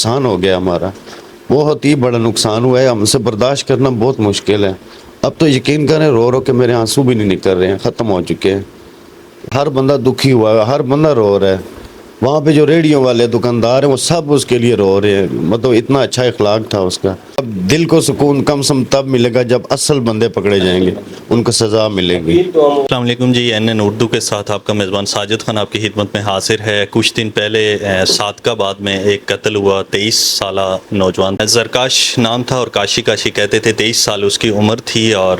نقصان ہو گیا ہمارا، بہت ہی بڑا نقصان ہوا ہے، ہم سے برداشت کرنا بہت مشکل ہے۔ اب تو یقین کریں رو رو کے میرے آنسو بھی نہیں نکل رہے ہیں، ختم ہو چکے ہیں۔ ہر بندہ دکھی ہوا ہے، ہر بندہ رو رہا ہے۔ وہاں پہ جو ریڈیو والے دکاندار ہیں وہ سب اس کے لیے رو رہے ہیں، مطلب اتنا اچھا اخلاق تھا اس کا۔ اب دل کو سکون کم سم تب ملے گا جب اصل بندے پکڑے جائیں گے، ان کو سزا ملے گی۔ السلام علیکم جی، این این اردو کے ساتھ آپ کا میزبان ساجد خان آپ کی خدمت میں حاضر ہے۔ کچھ دن پہلے صادقہ آباد میں ایک قتل ہوا، 23 سالہ نوجوان زرکاش نام تھا اور کاشی کہتے تھے، 23 سال اس کی عمر تھی اور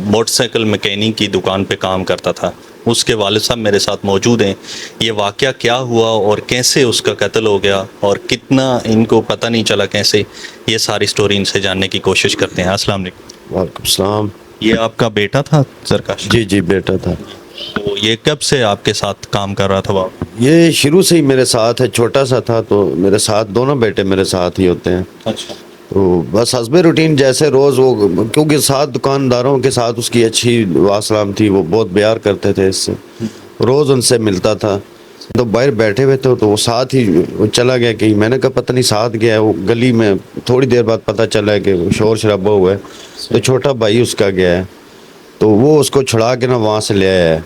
موٹر سائیکل میکینک کی دکان پہ کام کرتا تھا۔ اس کے والد صاحب میرے ساتھ موجود ہیں۔ یہ واقعہ کیا ہوا اور کیسے اس کا قتل ہو گیا اور کتنا ان کو پتہ نہیں چلا کیسے، یہ ساری سٹوری ان سے جاننے کی کوشش کرتے ہیں۔ السلام علیکم۔ وعلیکم السلام۔ یہ آپ کا بیٹا تھا زرکاش؟ جی بیٹا تھا۔ تو یہ کب سے آپ کے ساتھ کام کر رہا تھا وہ؟ یہ شروع سے ہی میرے ساتھ ہے، چھوٹا سا تھا تو میرے ساتھ، دونوں بیٹے میرے ساتھ ہی ہوتے ہیں۔ اچھا۔ تو بس حسب روٹین جیسے روز وہ، کیونکہ ساتھ دکانداروں کے ساتھ اس کی اچھی واسلام تھی، وہ بہت پیار کرتے تھے اس سے، روز ان سے ملتا تھا۔ تو باہر بیٹھے ہوئے تھے تو وہ ساتھ ہی وہ چلا گیا کہ میں نے کہا پتہ نہیں ساتھ گیا ہے، وہ گلی میں تھوڑی دیر بعد پتہ چلا کہ شور شرابہ ہوا ہے، تو چھوٹا بھائی اس کا گیا ہے، تو وہ اس کو چھڑا کے نا وہاں سے لے آیا ہے۔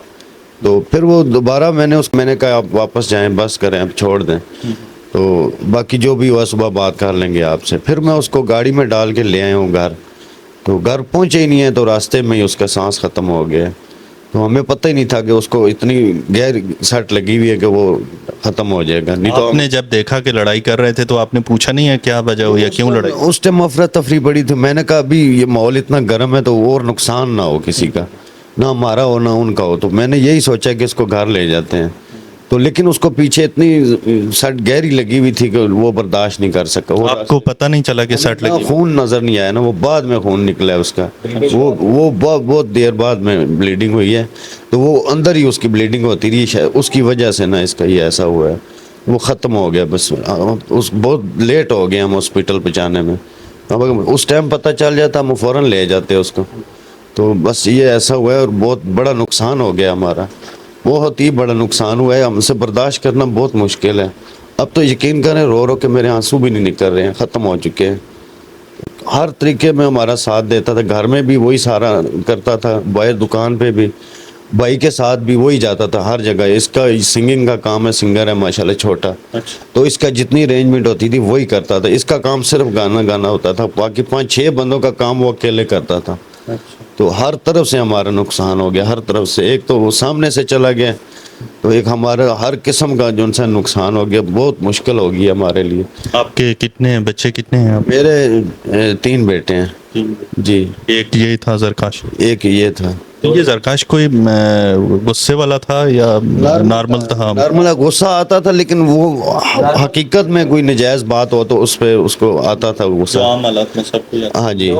تو پھر وہ دوبارہ میں نے کہا آپ واپس جائیں، بس کریں، اب چھوڑ دیں، تو باقی جو بھی ہوا صبح بات کر لیں گے آپ سے۔ پھر میں اس کو گاڑی میں ڈال کے لے آیا ہوں گھر، تو گھر پہنچے ہی نہیں ہے تو راستے میں ہی اس کا سانس ختم ہو گیا۔ تو ہمیں پتہ ہی نہیں تھا کہ اس کو اتنی گہر سٹ لگی ہوئی ہے کہ وہ ختم ہو جائے گا۔ نہیں تو آپ نے جب دیکھا کہ لڑائی کر رہے تھے تو آپ نے پوچھا نہیں ہے کیا وجہ ہوئی یا کیوں لڑائی؟ اس ٹائم افراتفری بڑی تھی، میں نے کہا ابھی یہ ماحول اتنا گرم ہے تو اور نقصان نہ ہو کسی کا، نہ ہمارا ہو نہ ان کا ہو، تو میں نے یہی سوچا کہ اس کو گھر لے جاتے ہیں۔ تو لیکن اس کو پیچھے اتنی سٹ گہری لگی ہوئی تھی کہ وہ برداشت نہیں کر سکا۔ آپ کو پتہ نہیں چلا کہ سٹ لگی؟ خون نظر نہیں آیا نا، وہ بعد میں خون نکلا ہے اس کا، وہ بہت دیر بعد میں بلیڈنگ ہوئی ہے، تو وہ اندر ہی اس کی بلیڈنگ ہوتی رہی، اس کی وجہ سے نا اس کا یہ ایسا ہوا ہے، وہ ختم ہو گیا۔ بس بہت لیٹ ہو گیا ہم ہاسپٹل پہنچانے میں، اس ٹائم پتہ چل جاتا ہم فوراً لے جاتے اس کو۔ تو بس یہ ایسا ہوا ہے اور بہت بڑا نقصان ہو گیا ہمارا، بہت ہی بڑا نقصان ہوا ہے، ہم سے برداشت کرنا بہت مشکل ہے۔ اب تو یقین کریں رو رو کے میرے آنسو بھی نہیں نکل رہے ہیں، ختم ہو چکے ہیں۔ ہر طریقے میں ہمارا ساتھ دیتا تھا، گھر میں بھی وہی سارا کرتا تھا، باہر دکان پہ بھی بھائی کے ساتھ بھی وہی جاتا تھا ہر جگہ۔ اس کا سنگنگ کا کام ہے، سنگر ہے ماشاءاللہ چھوٹا، تو اس کا جتنی ارینجمنٹ ہوتی تھی وہی کرتا تھا۔ اس کا کام صرف گانا ہوتا تھا، باقی 5-6 بندوں کا کام وہ اکیلے کرتا تھا۔ تو ہر طرف سے ہمارا نقصان ہو گیا، ہر طرف سے۔ ایک تو وہ سامنے سے چلا گیا، تو ایک ہمارا ہر قسم کا جو ان سے نقصان ہو گیا، بہت مشکل ہو گئی ہمارے لیے۔ آپ کے کتنے بچے کتنے ہیں آپ؟ میرے 3 بیٹے ہیں جی۔ ایک یہ تھا زرکاش؟ ایک یہ تھا۔ یہ زرکاش کوئی غصے والا تھا یا نارمل تھا؟ نارمل غصہ آتا تھا، لیکن وہ حقیقت میں کوئی نجائز بات ہو تو اس پہ اس کو آتا تھا غصہ۔ عام حالات میں سب کو ہاں جی،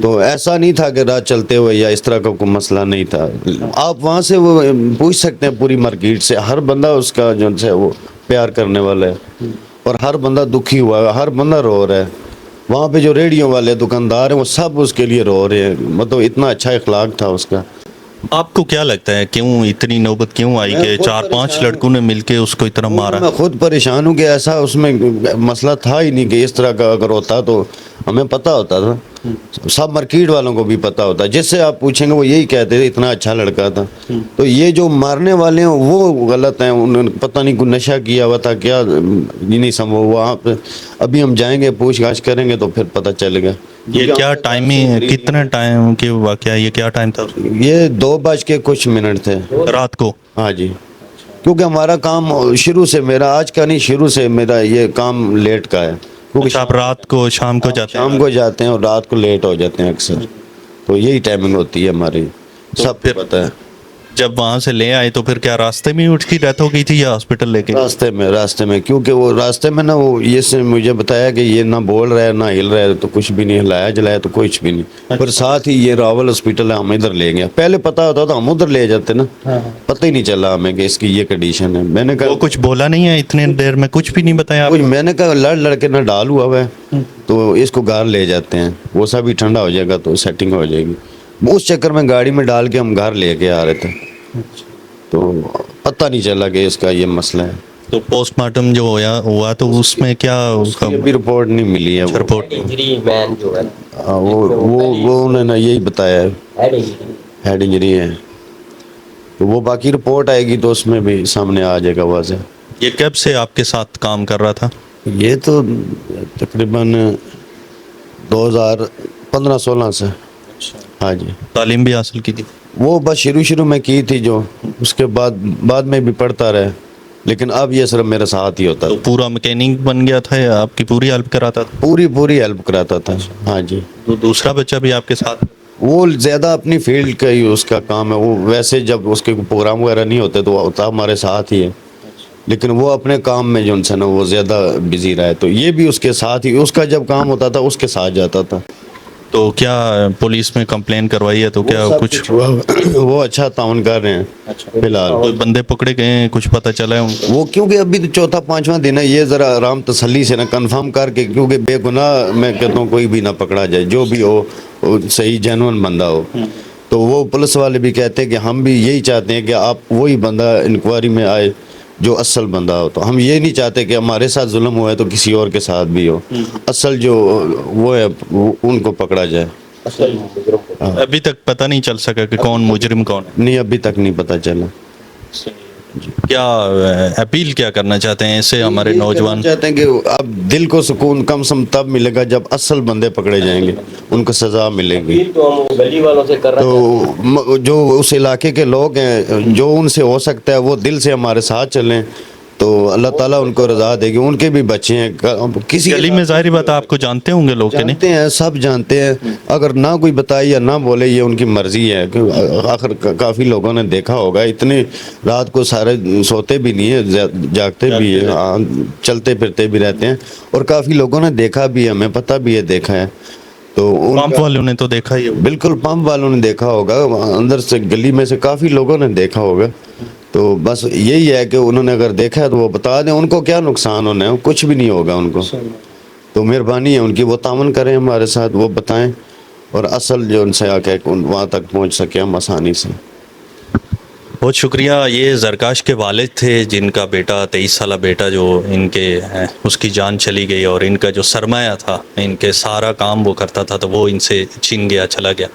تو ایسا نہیں تھا کہ رات چلتے ہوئے یا اس طرح کا کوئی مسئلہ نہیں تھا۔ آپ وہاں سے وہ پوچھ سکتے ہیں پوری مارکیٹ سے، ہر بندہ اس کا جو ہے وہ پیار کرنے والا ہے، اور ہر بندہ دکھی ہوا ہے، ہر بندہ رو رہا ہے۔ وہاں پہ جو ریڈیو والے دکاندار ہیں وہ سب اس کے لیے رو رہے ہیں، مطلب اتنا اچھا اخلاق تھا اس کا۔ آپ کو کیا لگتا ہے کیوں اتنی نوبت کیوں آئی کہ 4-5 لڑکوں نے مل کے اس کو اتنا مارا؟ میں خود پریشان ہوں کہ ایسا اس میں مسئلہ تھا ہی نہیں، کہ اس طرح کا اگر ہوتا تو ہمیں پتہ ہوتا تھا، سب مارکیٹ والوں کو بھی پتہ ہوتا، جس سے آپ پوچھیں گے وہ یہی کہتے تھے اتنا اچھا لڑکا تھا۔ تو یہ جو مارنے والے ہیں وہ غلط ہیں، انہوں نے پتہ نہیں کوئی نشہ کیا ہوا تھا کیا، نہیں سمجھو وہاں پہ ابھی ہم جائیں گے پوچھ گاچھ کریں گے تو پھر پتہ چلے گا۔ یہ کیا ٹائمنگ، کتنا ٹائم کے واقعہ، یہ کیا ٹائم تھا؟ یہ 2:00 تھے رات کو؟ ہاں جی، کیونکہ ہمارا کام شروع سے، میرا آج کا نہیں شروع سے میرا یہ کام لیٹ کا ہے، کیونکہ آپ رات کو شام کو جاتے ہیں؟ شام کو جاتے ہیں اور رات کو لیٹ ہو جاتے ہیں اکثر، تو یہی ٹائمنگ ہوتی ہے ہماری، سب پہ پتہ ہے۔ جب وہاں سے لے آئے تو پھر کیا راستے میں اٹھ کی ڈیتھ ہو گئی تھی یا ہاسپٹل لے کے؟ راستے میں کیونکہ وہ راستے میں نا وہ یہ سے مجھے بتایا کہ یہ نہ بول رہا ہے نہ ہل رہا ہے، تو کچھ بھی نہیں ہلایا جلایا تو کچھ بھی نہیں، پھر ساتھ ہی یہ راول ہاسپٹل ہے، ہم ادھر لے گئے، پہلے پتہ ہوتا تو ہم ادھر لے جاتے نا، پتہ ہی نہیں چلا ہمیں کہ اس کی یہ کنڈیشن ہے۔ میں نے کہا وہ کچھ بولا نہیں ہے اتنے دیر میں، کچھ بھی نہیں بتایا؟ میں نے کہا لڑ کے نہ ڈال ہوا ہے تو اس کو گھر لے جاتے ہیں، وہ سب بھی ٹھنڈا ہو جائے گا تو سیٹنگ ہو جائے گی۔ اس چکر میں گاڑی میں ڈال کے ہم گھر لے کے آ رہے تھے، تو پتہ نہیں چلا کہ اس کا یہ مسئلہ ہے۔ تو پوسٹ مارٹم جو ہوا تو اس میں کیا اس کا ابھی رپورٹ نہیں ملی ہے رپورٹ انجری مین جو ہے وہ انہوں نے یہی بتایا ہے ہیڈ انجری ہیڈ انجری ہے. تو وہ باقی رپورٹ آئے گی تو اس میں بھی سامنے آ جائے گا واضح. یہ کب سے آپ کے ساتھ کام کر رہا تھا؟ یہ تو تقریباً 2015-16 سے. ہاں جی. تعلیم بھی حاصل کی تھی؟ وہ بس شروع میں کی تھی جو اس کے بعد میں بھی پڑھتا رہے لیکن اب یہ صرف میرے ساتھ ہی ہوتا تو تھا. پورا میکینک بن گیا تھا یا آپ کی پوری ہیلپ کراتا تھا؟ پوری ہیلپ کراتا تھا. ہاں جی. تو دوسرا بچہ بھی آپ کے ساتھ؟ وہ زیادہ اپنی فیلڈ کا ہی اس کا کام ہے. وہ ویسے جب اس کے پروگرام وغیرہ نہیں ہوتے تو وہ ہوتا ہمارے ساتھ ہی ہے لیکن وہ اپنے کام میں جو ان سے نا وہ زیادہ بزی رہا ہے تو یہ بھی اس کے ساتھ ہی اس کا جب کام ہوتا تھا اس کے ساتھ جاتا تھا. تو کیا پولیس میں کمپلین کروائی ہے تو کیا کچھ وہ اچھا تعاون کر رہے ہیں فی الحال. کوئی بندے پکڑے گئے ہیں کچھ پتہ چلا ہے ان کو؟ وہ کیونکہ ابھی تو چوتھا 5واں دن ہے یہ ذرا آرام تسلی سے نا کنفرم کر کے کیونکہ بے گناہ میں کہتا ہوں کوئی بھی نہ پکڑا جائے جو بھی ہو صحیح جینون بندہ ہو. تو وہ پولیس والے بھی کہتے ہیں کہ ہم بھی یہی چاہتے ہیں کہ آپ وہی بندہ انکوائری میں آئے جو اصل بندہ ہو. تو ہم یہ نہیں چاہتے کہ ہمارے ساتھ ظلم ہوا ہے تو کسی اور کے ساتھ بھی ہو. اصل جو وہ ہے ان کو پکڑا جائے. ابھی تک پتہ نہیں چل سکا کہ کون مجرم کون ہے؟ نہیں ابھی تک نہیں پتہ چلا. کیا اپیل کیا کرنا چاہتے ہیں ایسے ہمارے نوجوان؟ چاہتے ہیں کہ اب دل کو سکون کم سم تب ملے گا جب اصل بندے پکڑے جائیں گے ان کو سزا ملے گی. تو ہم گلی والوں سے کر رہے ہیں تو جو اس علاقے کے لوگ ہیں جو ان سے ہو سکتا ہے وہ دل سے ہمارے ساتھ چلیں تو اللہ تعالیٰ ان کو رضا دے گی. ان کے بھی بچے ہیں کسی گلی میں ظاہری بات آپ کو جانتے ہوں گے لوگ کہ نہیں؟ جانتے ہیں سب جانتے ہیں. اگر نہ کوئی بتائے یا نہ بولے یہ ان کی مرضی ہے کہ آخر کافی لوگوں نے دیکھا ہوگا اتنے رات کو سارے سوتے بھی نہیں ہیں جاگتے بھی ہیں چلتے پھرتے بھی رہتے ہیں اور کافی لوگوں نے دیکھا بھی ہے ہمیں پتہ بھی ہے دیکھا ہے. تو پمپ والوں نے تو دیکھا ہی ہوگا. بالکل پمپ والوں نے دیکھا ہوگا اندر سے گلی میں سے کافی لوگوں نے دیکھا ہوگا. تو بس یہی ہے کہ انہوں نے اگر دیکھا ہے تو وہ بتا دیں ان کو کیا نقصان ہونا ہے کچھ بھی نہیں ہوگا ان کو. تو مہربانی ہے ان کی وہ تعاون کریں ہمارے ساتھ وہ بتائیں اور اصل جو ان سے آ کے وہاں تک پہنچ سکے ہم آسانی سے. بہت شکریہ. یہ زرکاش کے والد تھے جن کا بیٹا 23 سالہ بیٹا جو ان کے اس کی جان چلی گئی اور ان کا جو سرمایہ تھا ان کے سارا کام وہ کرتا تھا تو وہ ان سے چھن گیا چلا گیا.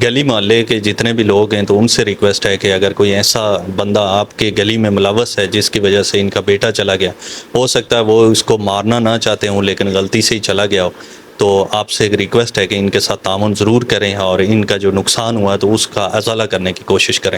گلی محلے کے جتنے بھی لوگ ہیں تو ان سے ریکویسٹ ہے کہ اگر کوئی ایسا بندہ آپ کے گلی میں ملوث ہے جس کی وجہ سے ان کا بیٹا چلا گیا ہو سکتا ہے وہ اس کو مارنا نہ چاہتے ہوں لیکن غلطی سے ہی چلا گیا ہو تو آپ سے ایک ریکویسٹ ہے کہ ان کے ساتھ تعاون ضرور کریں اور ان کا جو نقصان ہوا ہے تو اس کا ازالہ کرنے کی کوشش کریں.